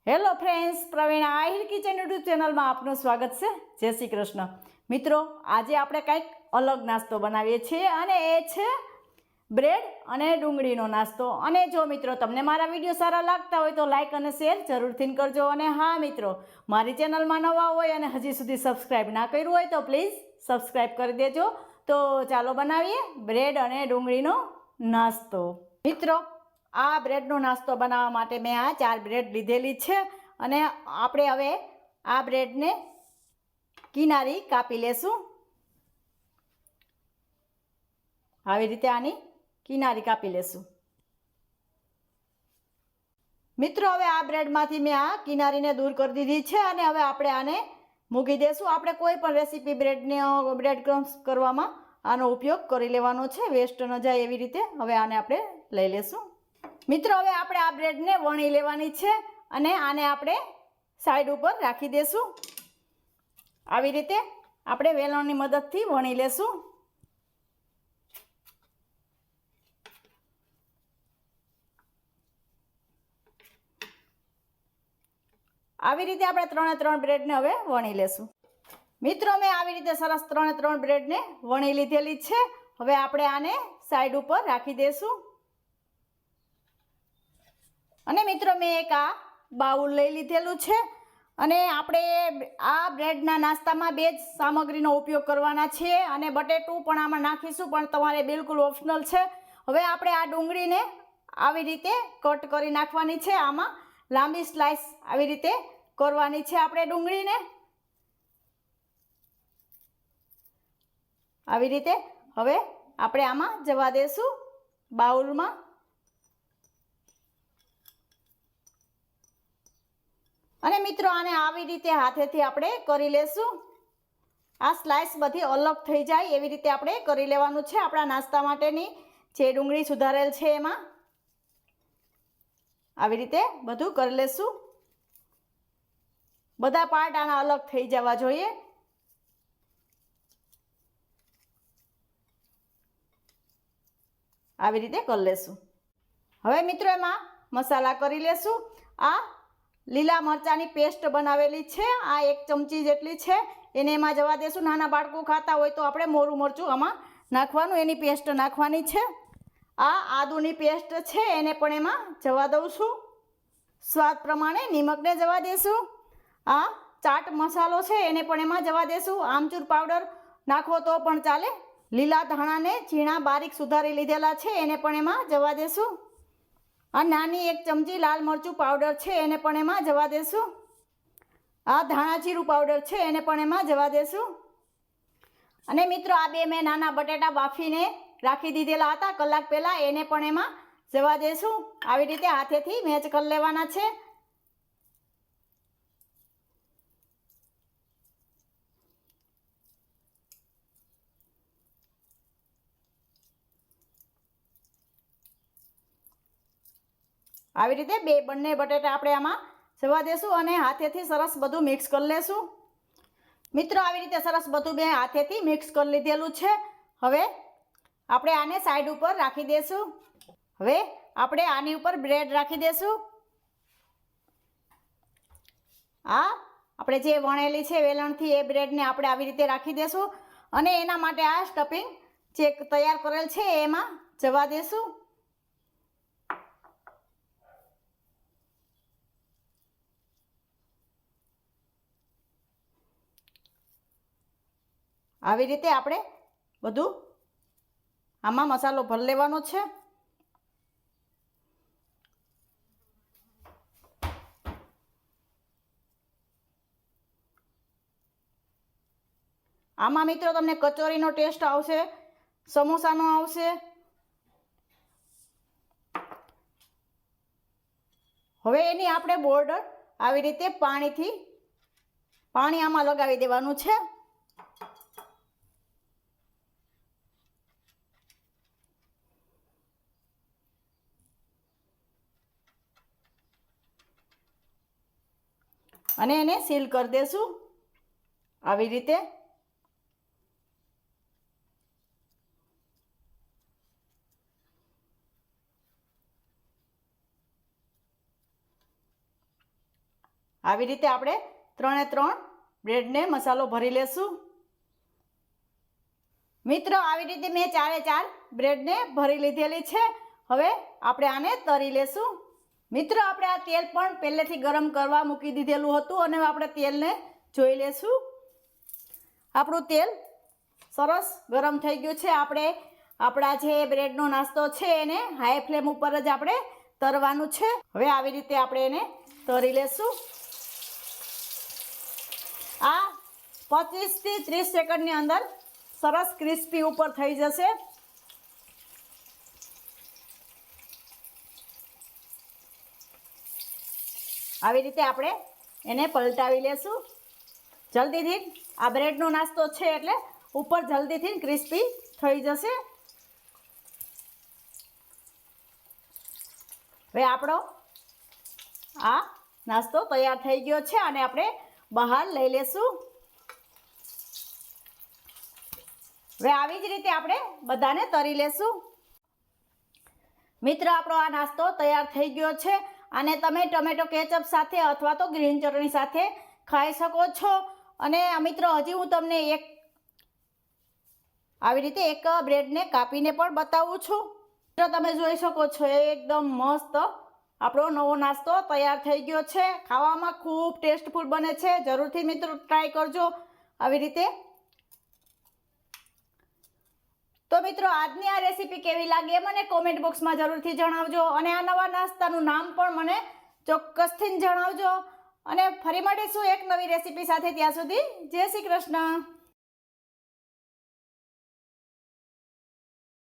Hello friends, Praveena Ahir kitchen YouTube ચેનલમાં આપનું સ્વાગત છે। જય શ્રી કૃષ્ણ મિત્રો, આજે આપણે કંઈક અલગ નાસ્તો બનાવીએ છીએ અને એ છે બ્રેડ અને ડુંગળીનો નાસ્તો। અને જો મિત્રો તમને મારા વિડીયો સારા લાગતા હોય તો લાઇક અને શેર જરૂરથી કરજો। અને હા મિત્રો, મારી ચેનલમાં નવા હોય અને હજી સુધી સબસ્ક્રાઈબ ના કર્યું હોય તો પ્લીઝ સબસ્ક્રાઈબ કરી દેજો। તો ચાલો બનાવીએ બ્રેડ અને ડુંગળીનો નાસ્તો। મિત્રો, આ બ્રેડનો નાસ્તો બનાવવા માટે મેં આ 4 બ્રેડ લીધેલી છે અને આપણે હવે આ બ્રેડને કિનારી કાપી લેશું। આવી રીતે આની કિનારી કાપી લેશું। મિત્રો, હવે આ બ્રેડમાંથી મેં આ કિનારીને દૂર કરી દીધી છે અને હવે આપણે આને મૂકી દેશું। આપણે કોઈ પણ રેસીપી બ્રેડ ક્રમ્સ કરવામાં આનો ઉપયોગ કરી લેવાનો છે, વેસ્ટ ન જાય એવી રીતે। હવે આને આપણે લઈ લેશું। મિત્રો, હવે આપણે આ બ્રેડને વણી લેવાની છે અને આને આપણે સાઈડ ઉપર રાખી દેશું। આવી રીતે આપણે વેલણની મદદથી વણી લેશું। આવી રીતે આપણે 3 બ્રેડને હવે વણી લેશું। મિત્રો, મેં આવી રીતે સરસ 3 બ્રેડને વણી લીધેલી છે। હવે આપણે આને સાઈડ ઉપર રાખી દેશું। અને મિત્રો, મેં એક આ બાઉલ લઈ લીધેલું છે અને આપણે આ બ્રેડના નાસ્તામાં 2 જ સામગ્રીનો ઉપયોગ કરવાના છે અને બટેટું પણ આમાં નાખીશું, પણ તમારે બિલકુલ ઓપ્શનલ છે। હવે આપણે આ ડુંગળીને આવી રીતે કટ કરી નાખવાની છે। આમાં લાંબી સ્લાઇસ આવી રીતે કરવાની છે આપણે ડુંગળીને, આવી રીતે। હવે આપણે આમાં જવા દેશું બાઉલમાં। અને મિત્રો, આને આવી રીતે હાથેથી આપણે કરી લેશું। આ સ્લાઇસ બધી અલગ થઈ જાય એવી રીતે આપણે કરી લેવાનું છે। આપણા નાસ્તા માટેની જે ડુંગળી સુધારેલ છે એમાં આવી રીતે બધું કરી લેશું। બધા પાર્ટ આના અલગ થઈ જવા જોઈએ। આવી રીતે કરી લેશું। હવે મિત્રો, એમાં મસાલા કરી લેશું। આ લીલા મરચાંની પેસ્ટ બનાવેલી છે, આ 1 ચમચી જેટલી છે, એને એમાં જવા દેશું। નાના બાળકો ખાતા હોય તો આપણે મોરું મરચું આમાં નાખવાનું, એની પેસ્ટ નાખવાની છે। આ આદુની પેસ્ટ છે એને પણ એમાં જવા દઉં છું। સ્વાદ પ્રમાણે નિમકને જવા દેશું। આ ચાટ મસાલો છે એને પણ એમાં જવા દેશું। આમચૂર પાવડર નાખવો તો પણ ચાલે। લીલા ધાણાને ઝીણા બારીક સુધારી લીધેલા છે એને પણ એમાં જવા દેશું। આ નાની 1 ચમચી લાલ મરચું પાવડર છે એને પણ એમાં જવા દેશું। આ ધાણા જીરું પાવડર છે એને પણ એમાં જવા દેશું। અને મિત્રો, આ 2 મેં નાના બટેટા બાફીને રાખી દીધેલા હતા કલાક પહેલાં, એને પણ એમાં જવા દેશું। આવી રીતે હાથેથી મેચ કરી લેવાના છે। આવી રીતે બંને બટેટા આપણે આમાં જવા દેશું અને હાથેથી સરસ બધું મિક્સ કરી લેશું। મિત્રો, આવી રીતે સરસ બધું મેં હાથેથી મિક્સ કરી લીધેલું છે। હવે આપણે આને સાઈડ ઉપર રાખી દેશું। હવે આપણે આની ઉપર બ્રેડ રાખી દેશું। આ આપણે જે વણેલી છે વેલણથી એ બ્રેડને આપણે આવી રીતે રાખી દેશું અને એના માટે આ સ્ટફિંગ જે તૈયાર કરેલ છે એમાં જવા દેશું। આવી રીતે આપણે બધું આમાં મસાલો ભરી લેવાનો છે। આમાં મિત્રો તમને કચોરીનો ટેસ્ટ આવશે, સમોસાનો આવશે। હવે એની આપણે બોર્ડર આવી રીતે પાણી આમાં લગાવી દેવાનું છે। અને એને સીલ કરી દેશું આવી રીતે। આવી રીતે આપણે 3 એ 3 બ્રેડને મસાલો ભરી લેશું। મિત્રો આવી રીતે મેં 4 એ 4 બ્રેડને ભરી લીધેલી છે। હવે આપણે આને તળી લેશું। મિત્રો આપણે આ તેલ પણ પહેલેથી ગરમ કરવા મૂકી દીધેલું હતું અને આપણે તેલને જોઈ લેશું। આપણું તેલ સરસ ગરમ થઈ ગયું છે। આપણે આપણા જે બ્રેડનો નાસ્તો છે એને હાઈ ફ્લેમ ઉપર જ આપણે તળવાનું છે। હવે આવી રીતે આપણે એને તળી લેશું। આ 25 થી 30 સેકન્ડની અંદર સરસ ક્રિસ્પી ઉપર થઈ જશે। આવી રીતે આપણે એને પલટાવી લેશું। જલ્દીથી આ બ્રેડનો નાસ્તો છે એટલે ઉપર જલ્દીથી ક્રિસ્પી થઈ જશે। હવે આપણો આ નાસ્તો તૈયાર થઈ ગયો છે અને આપણે બહાર લઈ લેશું। હવે આવી જ રીતે આપણે બધાને તળી લેશું। મિત્રો આપણો આ નાસ્તો તૈયાર થઈ ગયો છે। આને તમે ટમેટો કેચઅપ સાથે અથવા તો ગ્રીન ચટણી સાથે ખાઈ શકો છો। અને મિત્રો હજી હું તમને આવી રીતે એક બ્રેડને કાપીને પણ બતાવું છું। તો તમે જોઈ શકો છો એકદમ મસ્ત આપણો નવો નાસ્તો તૈયાર થઈ ગયો છે। ખાવામાં ખૂબ ટેસ્ટફુલ બને છે। જરૂરથી મિત્રો ટ્રાય કરજો આવી રીતે। તો મિત્રો આજની આ રેસીપી કેવી લાગી મને કોમેન્ટ બોક્સમાં જરૂરથી જણાવજો અને આ નવા નાસ્તાનું નામ પણ મને ચોક્કસથી જણાવજો। અને ફરી મળીશું એક નવી રેસીપી સાથે। ત્યાં સુધી જય શ્રી કૃષ્ણ।